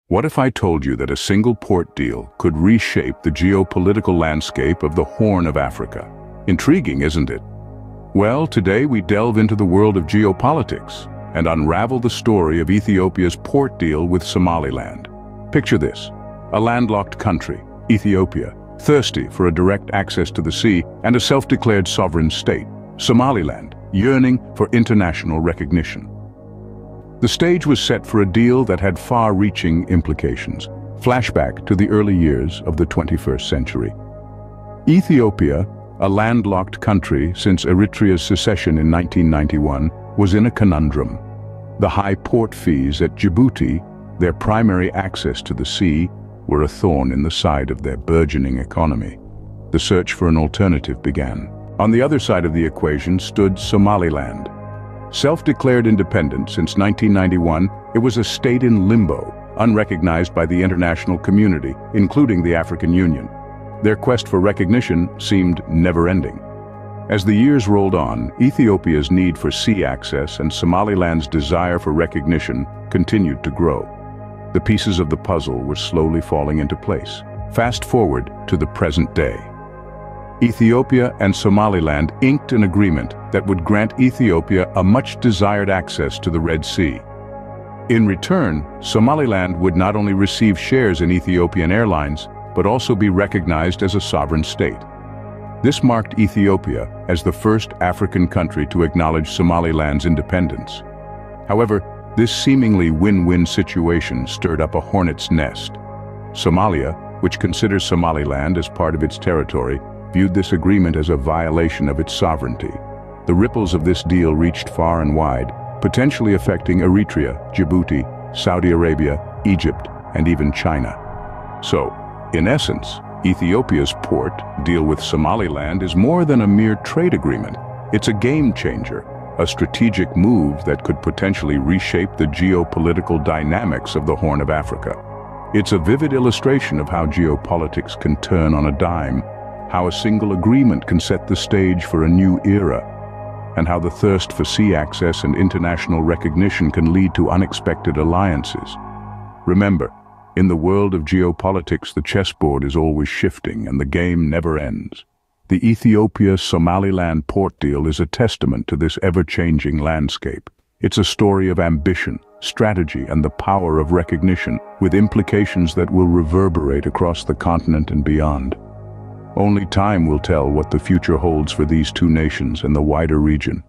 What if I told you that a single port deal could reshape the geopolitical landscape of the Horn of Africa? Intriguing, isn't it? Well, today we delve into the world of geopolitics and unravel the story of Ethiopia's port deal with Somaliland. Picture this: a landlocked country, Ethiopia, thirsty for a direct access to the sea and a self-declared sovereign state, Somaliland, yearning for international recognition. The stage was set for a deal that had far-reaching implications. Flashback to the early years of the 21st century. Ethiopia, a landlocked country since Eritrea's secession in 1991, was in a conundrum. The high port fees at Djibouti, their primary access to the sea, were a thorn in the side of their burgeoning economy. The search for an alternative began. On the other side of the equation stood Somaliland. Self-declared independent since 1991, it was a state in limbo, unrecognized by the international community, including the African Union. Their quest for recognition seemed never-ending. As the years rolled on, Ethiopia's need for sea access and Somaliland's desire for recognition continued to grow. The pieces of the puzzle were slowly falling into place. Fast forward to the present day. Ethiopia and Somaliland inked an agreement that would grant Ethiopia a much-desired access to the Red Sea. In return, Somaliland would not only receive shares in Ethiopian Airlines, but also be recognized as a sovereign state. This marked Ethiopia as the first African country to acknowledge Somaliland's independence. However, this seemingly win-win situation stirred up a hornet's nest. Somalia, which considers Somaliland as part of its territory, viewed this agreement as a violation of its sovereignty. The ripples of this deal reached far and wide, potentially affecting Eritrea, Djibouti, Saudi Arabia, Egypt, and even China. So, in essence, Ethiopia's port deal with Somaliland is more than a mere trade agreement. It's a game changer, a strategic move that could potentially reshape the geopolitical dynamics of the Horn of Africa. It's a vivid illustration of how geopolitics can turn on a dime, how a single agreement can set the stage for a new era, and how the thirst for sea access and international recognition can lead to unexpected alliances. Remember, in the world of geopolitics, the chessboard is always shifting and the game never ends. The Ethiopia-Somaliland port deal is a testament to this ever-changing landscape. It's a story of ambition, strategy, and the power of recognition, with implications that will reverberate across the continent and beyond. Only time will tell what the future holds for these two nations and the wider region.